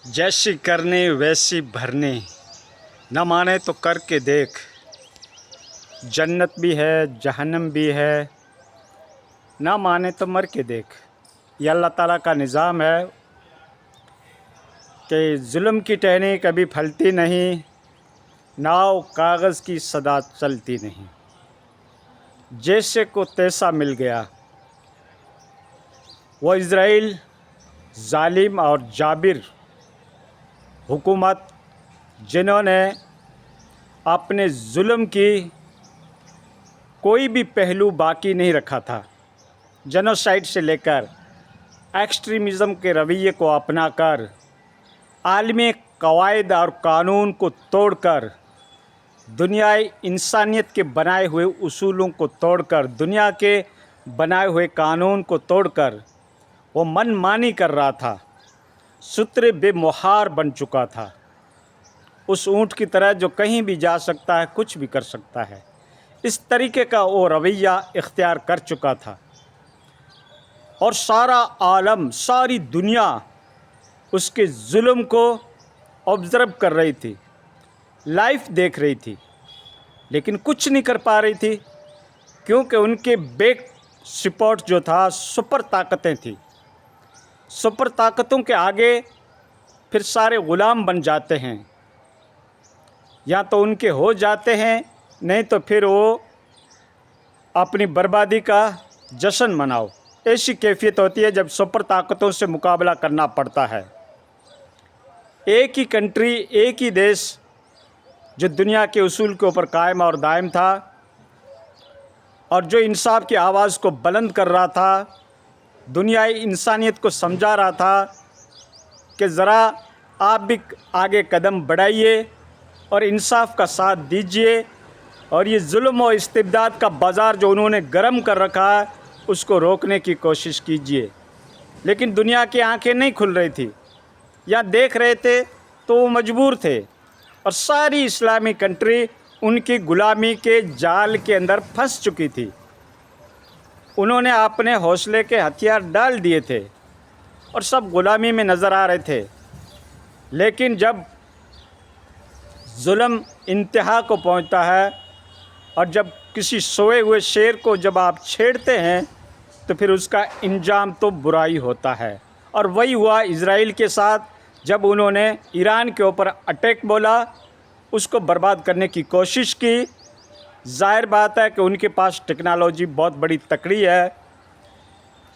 जैसी करनी वैसी भरनी, न माने तो करके देख। जन्नत भी है जहन्नम भी है, ना माने तो मर के देख। ये अल्लाह ताला का निज़ाम है कि जुल्म की टहनी कभी फलती नहीं, नाव कागज़ की सदा चलती नहीं। जैसे को तैसा मिल गया। वो इज़राइल जालिम और जाबिर हुकूमत, जिन्होंने अपने जुल्म की कोई भी पहलू बाकी नहीं रखा था, जेनोसाइड से लेकर एक्सट्रीमिज़म के रवैये को अपनाकर, आलमी कवायद और कानून को तोड़कर, दुनियाई इंसानियत के बनाए हुए उसूलों को तोड़कर, दुनिया के बनाए हुए कानून को तोड़कर वो मनमानी कर रहा था। सूत्र बेमुहार बन चुका था, उस ऊँट की तरह जो कहीं भी जा सकता है, कुछ भी कर सकता है। इस तरीके का वो रवैया इख्तियार कर चुका था और सारा आलम, सारी दुनिया उसके जुल्म को ऑब्ज़र्व कर रही थी, लाइव देख रही थी, लेकिन कुछ नहीं कर पा रही थी, क्योंकि उनके बैक सपोर्ट जो था सुपर ताकतें थी। सुपर ताकतों के आगे फिर सारे ग़ुलाम बन जाते हैं, या तो उनके हो जाते हैं, नहीं तो फिर वो अपनी बर्बादी का जश्न मनाओ। ऐसी कैफियत होती है जब सुपर ताकतों से मुकाबला करना पड़ता है। एक ही कंट्री, एक ही देश जो दुनिया के उसूल के ऊपर कायम और दायम था और जो इंसाफ की आवाज़ को बुलंद कर रहा था, दुनियाई इंसानियत को समझा रहा था कि ज़रा आप भी आगे कदम बढ़ाइए और इंसाफ का साथ दीजिए, और ये जुल्म और इस्तिबदाद का बाज़ार जो उन्होंने गर्म कर रखा है, उसको रोकने की कोशिश कीजिए। लेकिन दुनिया की आंखें नहीं खुल रही थी, या देख रहे थे तो वो मजबूर थे, और सारी इस्लामी कंट्री उनकी ग़ुलामी के जाल के अंदर फंस चुकी थी। उन्होंने अपने हौसले के हथियार डाल दिए थे और सब ग़ुलामी में नज़र आ रहे थे। लेकिन जब जुल्म इंतहा को पहुंचता है और जब किसी सोए हुए शेर को जब आप छेड़ते हैं, तो फिर उसका इंजाम तो बुराई होता है। और वही हुआ इज़राइल के साथ, जब उन्होंने ईरान के ऊपर अटैक बोला, उसको बर्बाद करने की कोशिश की। ज़ाहिर बात है कि उनके पास टेक्नोलॉजी बहुत बड़ी तकड़ी है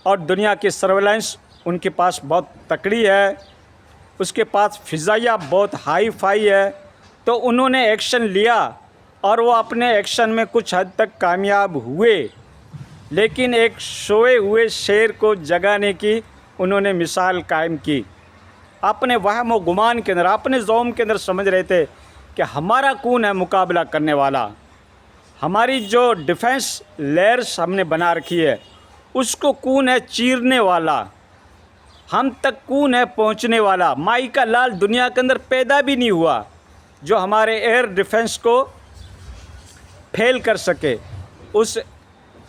और दुनिया की सर्वेलेंस उनके पास बहुत तकड़ी है, उसके पास फ़िज़ाइया बहुत हाई फाई है। तो उन्होंने एक्शन लिया और वो अपने एक्शन में कुछ हद तक कामयाब हुए, लेकिन एक सोए हुए शेर को जगाने की उन्होंने मिसाल कायम की। अपने वहम व गुमान के अंदर, अपने ज़ौम के अंदर समझ रहे थे कि हमारा कौन है मुकाबला करने वाला, हमारी जो डिफेंस लेयर्स हमने बना रखी है उसको कौन है चीरने वाला, हम तक कौन है पहुंचने वाला। माई का लाल दुनिया के अंदर पैदा भी नहीं हुआ जो हमारे एयर डिफेंस को फेल कर सके, उस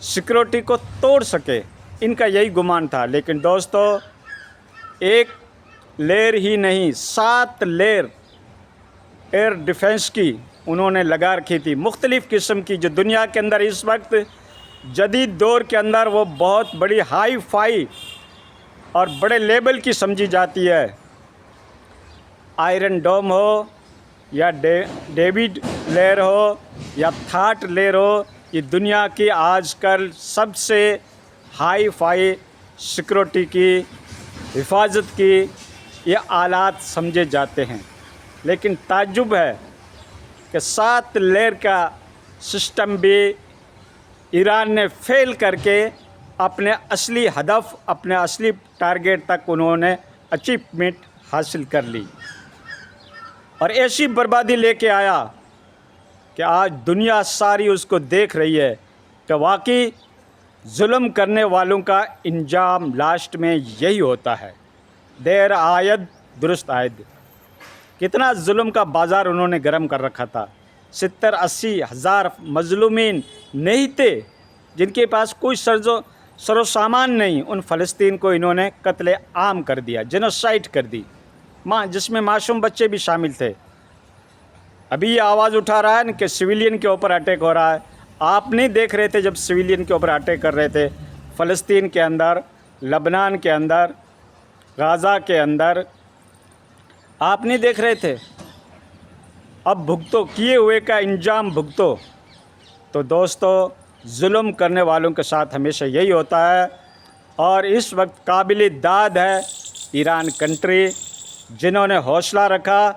सिक्योरिटी को तोड़ सके। इनका यही गुमान था। लेकिन दोस्तों, एक लेयर ही नहीं, 7 लेयर एयर डिफेंस की उन्होंने लगा रखी थी, मुख्तलिफ़ किस्म की, जो दुनिया के अंदर इस वक्त जदीद दौर के अंदर वो बहुत बड़ी हाई फाई और बड़े लेवल की समझी जाती है। आयरन डोम हो या डेविड लेयर हो या थाट लेयर हो, ये दुनिया की आजकल सबसे हाई फाई सिक्योरिटी की, हिफाजत की ये आलात समझे जाते हैं। लेकिन ताज्जुब है कि 7 लेयर का सिस्टम भी ईरान ने फेल करके अपने असली हदफ, अपने असली टारगेट तक उन्होंने अचीवमेंट हासिल कर ली और ऐसी बर्बादी लेके आया कि आज दुनिया सारी उसको देख रही है कि वाकई जुल्म करने वालों का इंजाम लास्ट में यही होता है। देर आयद दुरुस्त आयद। कितना जुल्म का बाज़ार उन्होंने गर्म कर रखा था। 70-80 हज़ार मज़लूमीन नहीं थे जिनके पास कोई सरो सामान नहीं, उन फ़लस्तीन को इन्होंने कत्ले आम कर दिया, जेनोसाइड कर दी। جس میں معصوم بچے بھی شامل تھے۔ ابھی یہ آواز اٹھا رہا ہے نا کہ سویلین کے اوپر اٹیک ہو رہا ہے۔ آپ نہیں دیکھ رہے تھے جب سویلین کے اوپر اٹیک کر رہے تھے فلسطین کے اندر، لبنان کے اندر، غزہ کے اندر، آپ نہیں دیکھ رہے تھے؟ اب بھگتو، کیے ہوئے کا انجام بھگتو۔ تو دوستو، ظلم کرنے والوں کے ساتھ ہمیشہ یہی ہوتا ہے، اور اس وقت قابل داد ہے ایران کنٹری، جنہوں نے حوصلہ رکھا،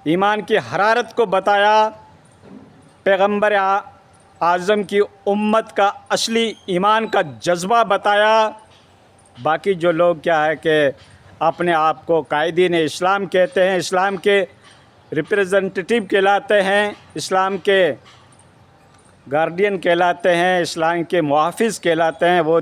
ایمان کی حرارت کو بتایا، پیغمبر اعظم کی امت کا اصلی ایمان کا جذبہ بتایا۔ باقی جو لوگ کیا ہے کہ اپنے آپ کو قائدین اسلام کہتے ہیں، اسلام کے ریپریزنٹیٹیو کہلاتے ہیں، اسلام کے گارڈین کہلاتے ہیں، اسلام کے محافظ کہلاتے ہیں، وہ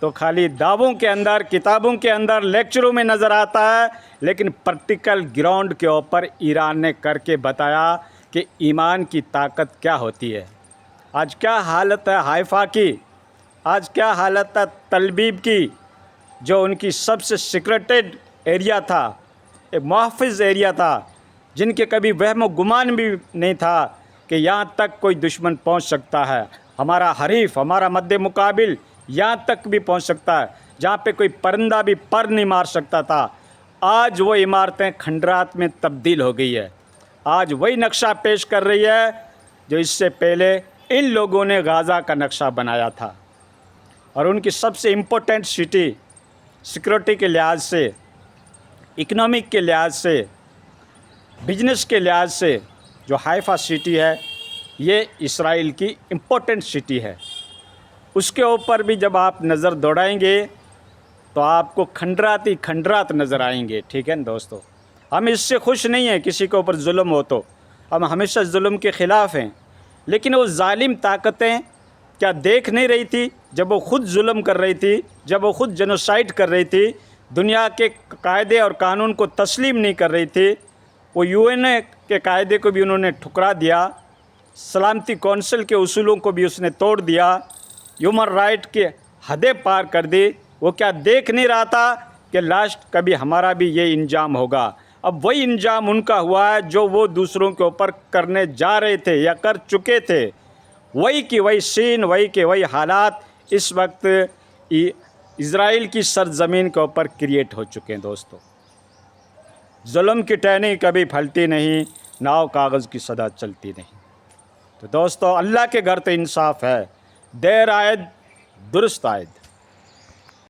تو خالی دعووں کے اندر، کتابوں کے اندر، لیکچروں میں نظر آتا ہے، لیکن پریکٹیکل گراؤنڈ کے اوپر ایران نے کر کے بتایا کہ ایمان کی طاقت کیا ہوتی ہے۔ آج کیا حالت ہے حائفہ کی، آج کیا حالت ہے تل ابیب کی، جو ان کی سب سے سیکریٹڈ ایریا تھا، ایک محافظ ایریا تھا، جن کے کبھی وہم و گمان بھی نہیں تھا کہ یہاں تک کوئی دشمن پہنچ سکتا ہے، ہمارا حریف، ہمارا مد مقابل یہاں تک بھی پہنچ سکتا ہے، جہاں پہ کوئی پرندہ بھی پر نہیں مار سکتا تھا۔ آج وہ عمارتیں کھنڈرات میں تبدیل ہو گئی ہے، آج وہی نقشہ پیش کر رہی ہے جو اس سے پہلے ان لوگوں نے غزہ کا نقشہ بنایا تھا۔ اور ان کی سب سے امپورٹنٹ سٹی سیکورٹی کے لحاظ سے، اکنامک کے لحاظ سے، بزنس کے لحاظ سے جو حائفہ سٹی ہے، یہ اسرائیل کی امپورٹنٹ سٹی ہے۔ اس کے اوپر بھی جب آپ نظر دوڑائیں گے تو آپ کو کھنڈرات ہی کھنڈرات نظر آئیں گے، ٹھیک ہے نا دوستو؟ ہم اس سے خوش نہیں ہیں کسی کے اوپر ظلم ہو تو، ہم ہمیشہ ظلم کے خلاف ہیں، لیکن وہ ظالم طاقتیں کیا دیکھ نہیں رہی تھی جب وہ خود ظلم کر رہی تھی، جب وہ خود جنوسائیڈ کر رہی تھی، دنیا کے قاعدے اور قانون کو تسلیم نہیں کر رہی تھی؟ وہ UN کے قاعدے کو بھی انہوں نے ٹھکرا دیا، سلامتی کونسل کے اصولوں کو بھی اس نے توڑ دیا، ہیومن رائٹ کی حدیں پار کر دی۔ وہ کیا دیکھ نہیں رہا تھا کہ لاسٹ کبھی ہمارا بھی یہ انجام ہوگا؟ اب وہی انجام ان کا ہوا ہے جو وہ دوسروں کے اوپر کرنے جا رہے تھے یا کر چکے تھے۔ وہی کی وہی سین، وہی کے وہی حالات اس وقت اسرائیل کی سرزمین کے اوپر کریٹ ہو چکے ہیں دوستو۔ ظلم کی ٹہنی کبھی پھلتی نہیں، ناؤ کاغذ کی صدا چلتی نہیں۔ تو دوستو، اللہ کے گھر تو انصاف ہے، دیر آئد درست آئد۔